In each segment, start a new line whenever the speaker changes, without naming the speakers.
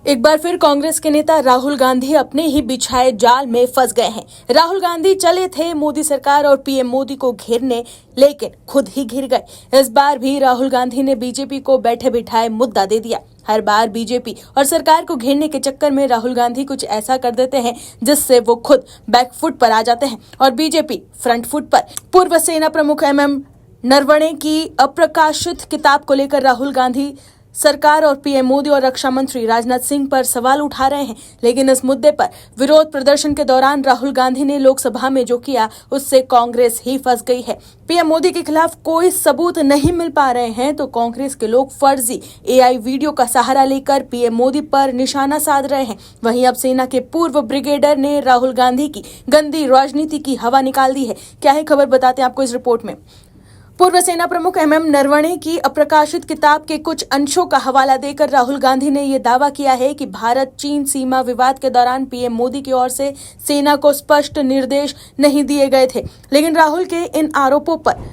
एक बार फिर कांग्रेस के नेता राहुल गांधी अपने ही बिछाए जाल में फंस गए हैं। राहुल गांधी चले थे मोदी सरकार और पीएम मोदी को घेरने, लेकिन खुद ही घिर गए। इस बार भी राहुल गांधी ने बीजेपी को बैठे बिठाए मुद्दा दे दिया। हर बार बीजेपी और सरकार को घेरने के चक्कर में राहुल गांधी कुछ ऐसा कर देते हैं जिससे वो खुद बैकफुट पर आ जाते हैं और बीजेपी फ्रंट फुट पर। पूर्व सेना प्रमुख MM नरवणे की अप्रकाशित किताब को लेकर राहुल गांधी सरकार और पीएम मोदी और रक्षा मंत्री राजनाथ सिंह पर सवाल उठा रहे हैं, लेकिन इस मुद्दे पर विरोध प्रदर्शन के दौरान राहुल गांधी ने लोकसभा में जो किया उससे कांग्रेस ही फंस गई है। पीएम मोदी के खिलाफ कोई सबूत नहीं मिल पा रहे हैं तो कांग्रेस के लोग फर्जी AI वीडियो का सहारा लेकर पीएम मोदी पर निशाना साध रहे हैं। वहीं अब सेना के पूर्व ब्रिगेडियर ने राहुल गांधी की गंदी राजनीति की हवा निकाल दी है। क्या है खबर, बताते हैं आपको इस रिपोर्ट में। पूर्व सेना प्रमुख MM नरवणे की अप्रकाशित किताब के कुछ अंशों का हवाला देकर राहुल गांधी ने यह दावा किया है कि भारत चीन सीमा विवाद के दौरान पीएम मोदी की ओर से सेना को स्पष्ट निर्देश नहीं दिए गए थे। लेकिन राहुल के इन आरोपों पर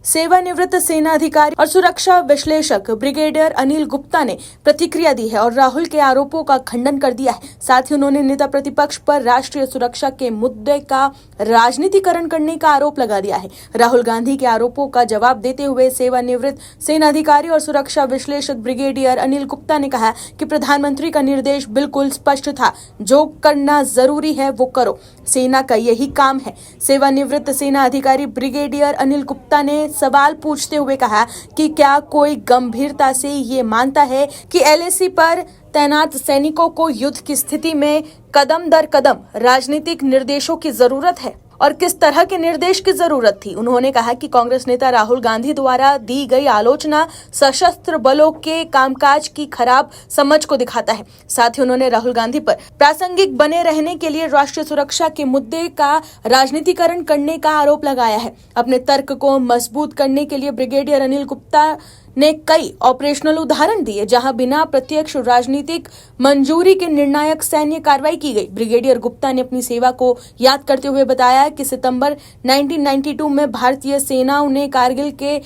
सेवानिवृत्त सेना अधिकारी और सुरक्षा विश्लेषक ब्रिगेडियर अनिल गुप्ता ने प्रतिक्रिया दी है और राहुल के आरोपों का खंडन कर दिया है। साथ ही उन्होंने नेता प्रतिपक्ष पर राष्ट्रीय सुरक्षा के मुद्दे का राजनीतिकरण करने का आरोप लगा दिया है। राहुल गांधी के आरोपों का जवाब देते हुए सेवानिवृत्त सेना अधिकारी और सुरक्षा विश्लेषक ब्रिगेडियर अनिल गुप्ता ने कहा कि प्रधानमंत्री का निर्देश बिल्कुल स्पष्ट था, जो करना जरूरी है वो करो, सेना का यही काम है। सेवानिवृत्त सेना अधिकारी ब्रिगेडियर अनिल गुप्ता ने सवाल पूछते हुए कहा कि क्या कोई गंभीरता से ये मानता है कि LAC पर तैनात सैनिकों को युद्ध की स्थिति में कदम दर कदम राजनीतिक निर्देशों की जरूरत है और किस तरह के निर्देश की जरूरत थी। उन्होंने कहा कि कांग्रेस नेता राहुल गांधी द्वारा दी गई आलोचना सशस्त्र बलों के कामकाज की खराब समझ को दिखाता है। साथ ही उन्होंने राहुल गांधी पर प्रासंगिक बने रहने के लिए राष्ट्रीय सुरक्षा के मुद्दे का राजनीतिकरण करने का आरोप लगाया है। अपने तर्क को मजबूत करने के लिए ब्रिगेडियर अनिल गुप्ता ने कई ऑपरेशनल उदाहरण दिए जहां बिना प्रत्यक्ष राजनीतिक मंजूरी के निर्णायक सैन्य कार्रवाई की गई। ब्रिगेडियर गुप्ता ने अपनी सेवा को याद करते हुए बताया कि सितंबर 1992 में भारतीय सेनाओं ने कारगिल के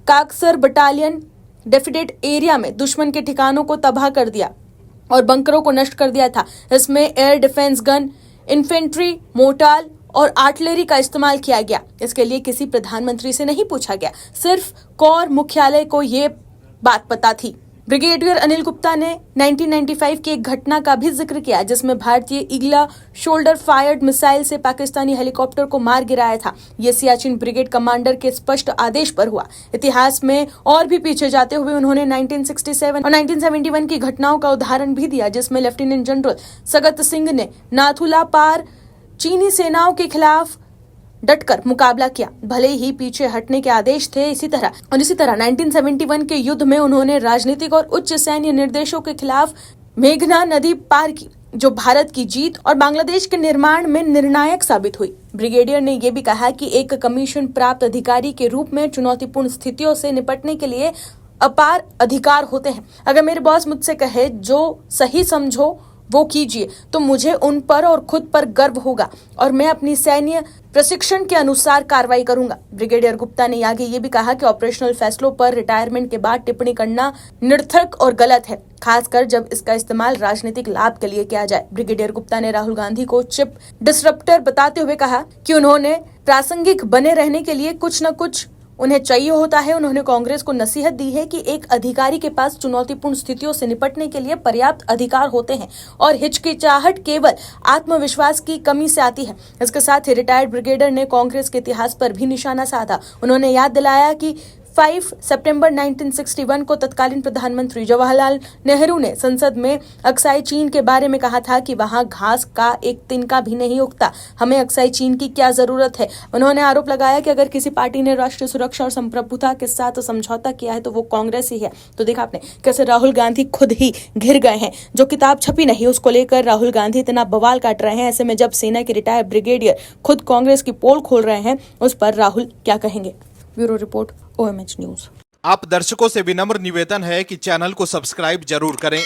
काकसर बटालियन डेफिडेट एरिया में दुश्मन के ठिकानों को तबाह कर दिया और बंकरों को नष्ट कर दिया था। इसमें air defence gun, infantry, mortar और आर्टिलरी का इस्तेमाल किया गया। इसके लिए किसी प्रधानमंत्री से नहीं पूछा गया, सिर्फ कोर मुख्यालय को ये बात पता थी। ब्रिगेडियर अनिल गुप्ता ने 1995 की एक घटना का भी जिक्र किया जिसमें भारतीय ईगला शोल्डर फायर्ड मिसाइल से पाकिस्तानी हेलीकॉप्टर को मार गिराया था। ये सियाचिन ब्रिगेड कमांडर के स्पष्ट आदेश पर हुआ। इतिहास में और भी पीछे जाते हुए उन्होंने 1967 और 1971 की घटनाओं का उदाहरण भी दिया जिसमें लेफ्टिनेंट जनरल सगत सिंह ने नाथुला पार चीनी सेनाओं के खिलाफ डटकर मुकाबला किया, भले ही पीछे हटने के आदेश थे। इसी तरह 1971 के युद्ध में उन्होंने राजनीतिक और उच्च सैन्य निर्देशों के खिलाफ मेघना नदी पार की, जो भारत की जीत और बांग्लादेश के निर्माण में निर्णायक साबित हुई। ब्रिगेडियर ने यह भी कहा कि एक कमीशन प्राप्त अधिकारी के रूप में चुनौतीपूर्ण स्थितियों से निपटने के लिए अपार अधिकार होते हैं। अगर मेरे बॉस मुझसे कहे जो सही समझो वो कीजिए तो मुझे उन पर और खुद पर गर्व होगा और मैं अपनी सैन्य प्रशिक्षण के अनुसार कार्रवाई करूंगा। ब्रिगेडियर गुप्ता ने आगे ये भी कहा कि ऑपरेशनल फैसलों पर रिटायरमेंट के बाद टिप्पणी करना निरर्थक और गलत है, खासकर जब इसका इस्तेमाल राजनीतिक लाभ के लिए किया जाए। ब्रिगेडियर गुप्ता ने राहुल गांधी को चिप डिसरप्टर बताते हुए कहा कि उन्होंने प्रासंगिक बने रहने के लिए कुछ न कुछ उन्हें चाहिए होता है। उन्होंने कांग्रेस को नसीहत दी है कि एक अधिकारी के पास चुनौतीपूर्ण स्थितियों से निपटने के लिए पर्याप्त अधिकार होते हैं और हिचकिचाहट केवल आत्मविश्वास की कमी से आती है। इसके साथ ही रिटायर्ड ब्रिगेडियर ने कांग्रेस के इतिहास पर भी निशाना साधा। उन्होंने याद दिलाया कि 5 सितंबर 1961 को तत्कालीन प्रधानमंत्री जवाहरलाल नेहरू ने संसद में अक्साई चीन के बारे में कहा था कि वहां घास का एक तिनका भी नहीं उगता, हमें अक्साई चीन की क्या जरूरत है। उन्होंने आरोप लगाया कि अगर किसी पार्टी ने राष्ट्रीय सुरक्षा और संप्रभुता के साथ समझौता किया है तो वो कांग्रेस ही है। तो देखा आपने कैसे राहुल गांधी खुद ही घिर गए हैं। जो किताब छपी नहीं उसको लेकर राहुल गांधी इतना बवाल काट रहे हैं। ऐसे में जब सेना के रिटायर्ड ब्रिगेडियर खुद कांग्रेस की पोल खोल रहे हैं, उस पर राहुल क्या कहेंगे। Bureau report, OMH news.
आप दर्शकों से विनम्र निवेदन है कि चैनल को सब्सक्राइब जरूर करें